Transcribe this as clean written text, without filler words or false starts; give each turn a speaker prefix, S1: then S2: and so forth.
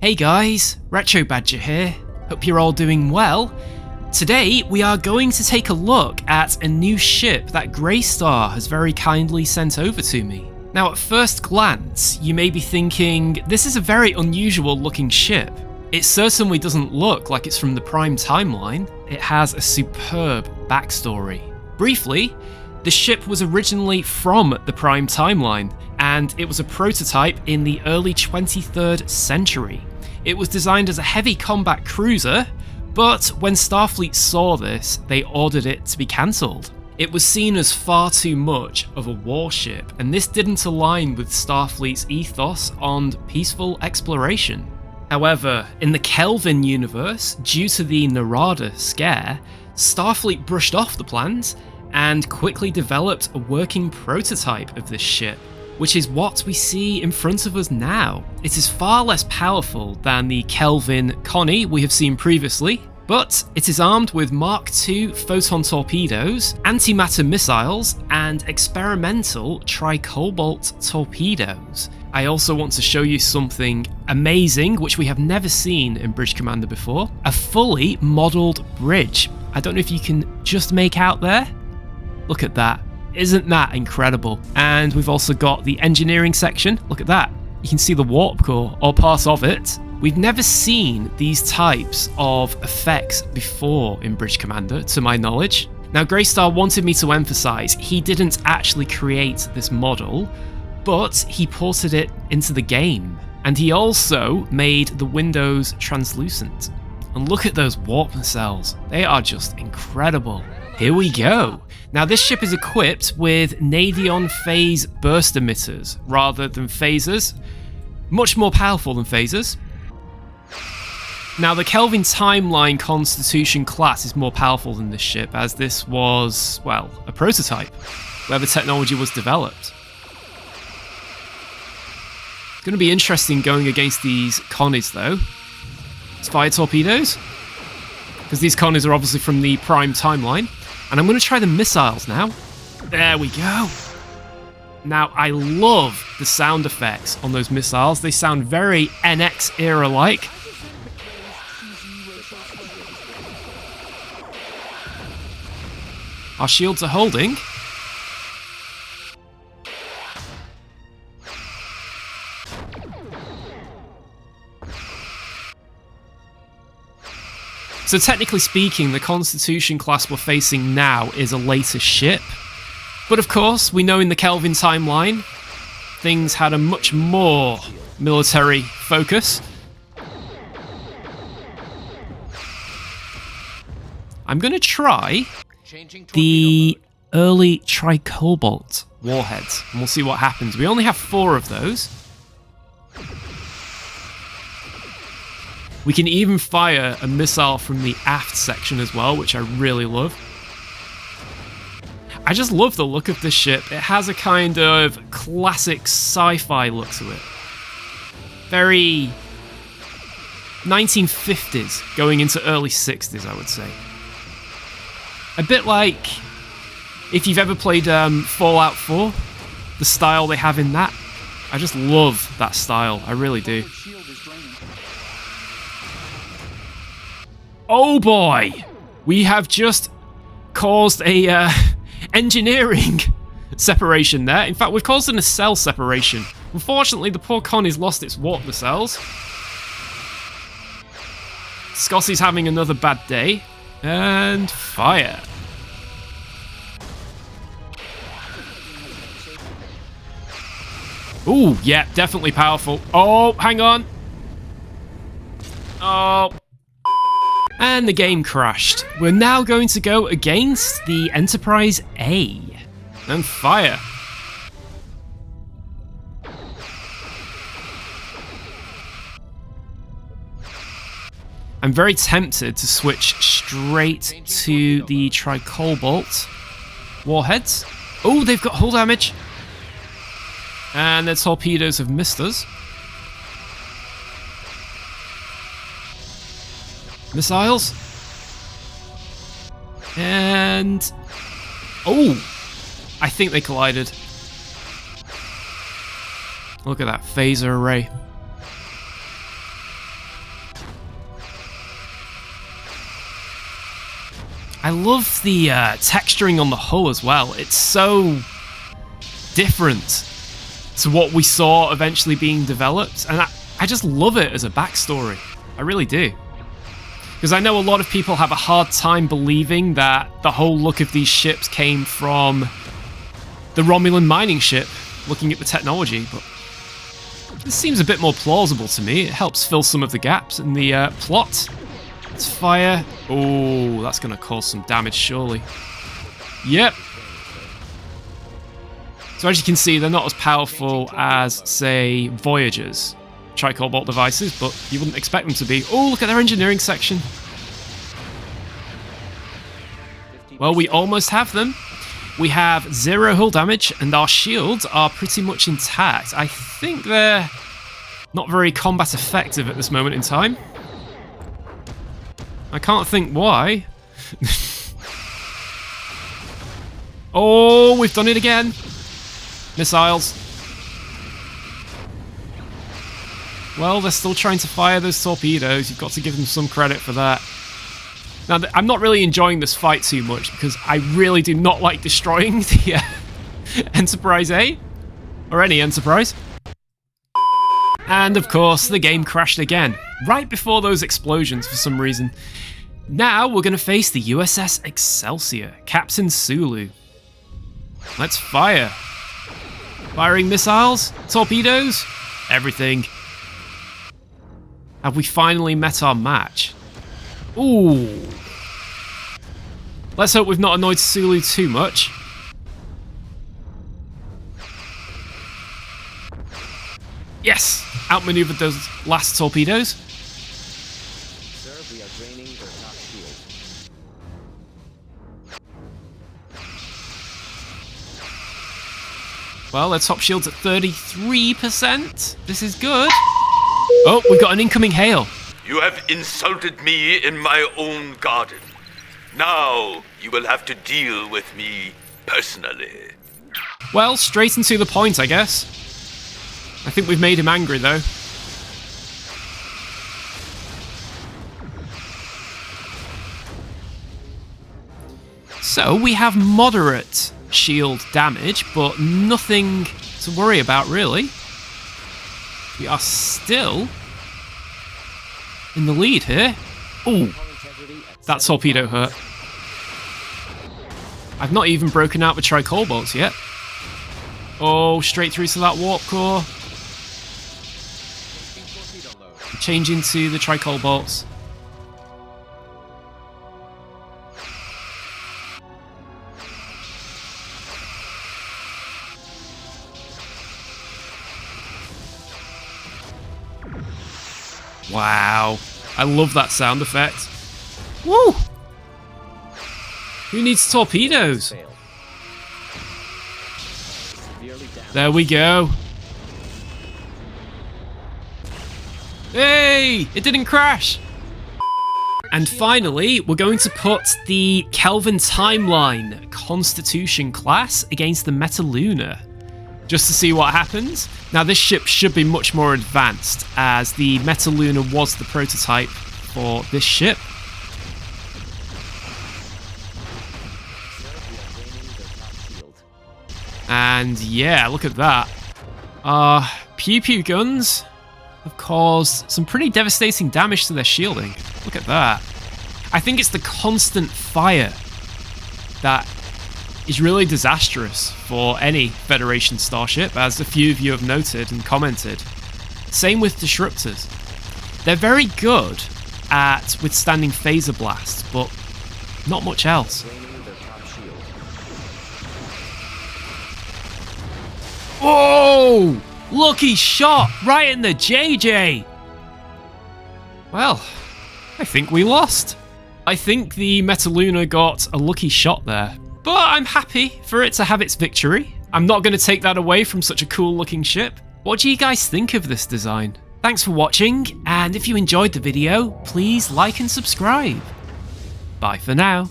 S1: Hey guys, Retro Badger here. Hope you're all doing well. Today we are going to take a look at a new ship that Greystar has very kindly sent over to me. Now at first glance, you may be thinking, this is a very unusual looking ship. It certainly doesn't look like it's from the Prime Timeline. It has a superb backstory. Briefly, the ship was originally from the Prime Timeline, and it was a prototype in the early 23rd century. It was designed as a heavy combat cruiser, but when Starfleet saw this, they ordered it to be cancelled. It was seen as far too much of a warship, and this didn't align with Starfleet's ethos on peaceful exploration. However, in the Kelvin universe, due to the Narada scare, Starfleet brushed off the plans and quickly developed a working prototype of this ship, which is what we see in front of us now. It is far less powerful than the Kelvin Connie we have seen previously, but it is armed with Mark II photon torpedoes, antimatter missiles, and experimental tricobalt torpedoes. I also want to show you something amazing, which we have never seen in Bridge Commander before, a fully modelled bridge. I don't know if you can just make out there. Look at that. Isn't that incredible? And we've also got the engineering section. Look at that. You can see the warp core, or part of it. We've never seen these types of effects before in Bridge Commander, to my knowledge. Now, Greystar wanted me to emphasize he didn't actually create this model, but he ported it into the game. And he also made the windows translucent. And look at those warp nacelles. They are just incredible. Here we go. Now this ship is equipped with Nadion phase burst emitters rather than phasers, much more powerful than phasers. Now the Kelvin Timeline Constiution Class is more powerful than this ship, as this was, well, a prototype where the technology was developed. It's going to be interesting going against these Connies though. Let's fire torpedoes, because these Connies are obviously from the Prime Timeline. And I'm going to try the missiles now. There we go. Now, I love the sound effects on those missiles. They sound very NX era-like. Our shields are holding. So technically speaking, the Constiution class we're facing now is a later ship. But of course, we know in the Kelvin timeline, things had a much more military focus. I'm going to try the early tricobalt warheads, and we'll see what happens. We only have 4 of those. We can even fire a missile from the aft section as well, which I really love. I just love the look of this ship. It has a kind of classic sci-fi look to it. Very 1950s, going into early 60s, I would say. A bit like if you've ever played Fallout 4, the style they have in that. I just love that style, I really do. Oh boy! We have just caused a engineering separation there. In fact, we've caused a nacelle separation. Unfortunately, the poor Connie's lost its warp nacelles. Scottie's having another bad day. And fire. Ooh, yeah, definitely powerful. Oh, hang on. Oh. And the game crashed. We're now going to go against the Enterprise A. And fire. I'm very tempted to switch straight to the tricobalt warheads. Oh, they've got hull damage. And their torpedoes have missed us. Missiles. And... oh! I think they collided. Look at that phaser array. I love the texturing on the hull as well. It's so different to what we saw eventually being developed, and I just love it as a backstory. I really do. Because I know a lot of people have a hard time believing that the whole look of these ships came from the Romulan mining ship, looking at the technology, but this seems a bit more plausible to me. It helps fill some of the gaps in the plot. Let's fire. Oh, that's going to cause some damage, surely. Yep. So as you can see, they're not as powerful as, say, Voyager's Tricobalt devices, but you wouldn't expect them to be. Oh, look at their engineering section. Well, we almost have them. We have 0 hull damage, and our shields are pretty much intact. I think they're not very combat effective at this moment in time. I can't think why. Oh, we've done it again. Missiles. Well, they're still trying to fire those torpedoes. You've got to give them some credit for that. Now, I'm not really enjoying this fight too much because I really do not like destroying the Enterprise A, or any Enterprise. And of course, the game crashed again, right before those explosions for some reason. Now we're going to face the USS Excelsior, Captain Sulu. Let's fire. Firing missiles, torpedoes, everything. Have we finally met our match? Ooh. Let's hope we've not annoyed Sulu too much. Yes! Outmaneuvered those last torpedoes.
S2: Sir, we are draining their top shield.
S1: Well, their top shield's at 33%. This is good. Oh, we've got an incoming hail.
S3: You have insulted me in my own garden. Now you will have to deal with me personally.
S1: Well, straight and to the point, I guess. I think we've made him angry, though. So, we have moderate shield damage, but nothing to worry about, really. We are still in the lead here. Ooh, that torpedo hurt. I've not even broken out the tricobalts yet. Oh, straight through to that warp core. Change into the tricobalts. Wow, I love that sound effect. Woo! Who needs torpedoes? There we go. Hey, it didn't crash. And finally, we're going to put the Kelvin Timeline Constiution Class against the Metaluna, just to see what happens. Now, this ship should be much more advanced, as the Metaluna was the prototype for this ship. And yeah, look at that. Pew pew guns have caused some pretty devastating damage to their shielding. Look at that. I think it's the constant fire that is really disastrous for any Federation starship, as a few of you have noted and commented. Same with disruptors. They're very good at withstanding phaser blasts, but not much else. Whoa! Lucky shot right in the JJ! Well, I think we lost. I think the Metaluna got a lucky shot there, but I'm happy for it to have its victory. I'm not going to take that away from such a cool looking ship. What do you guys think of this design? Thanks for watching, and if you enjoyed the video, please like and subscribe. Bye for now.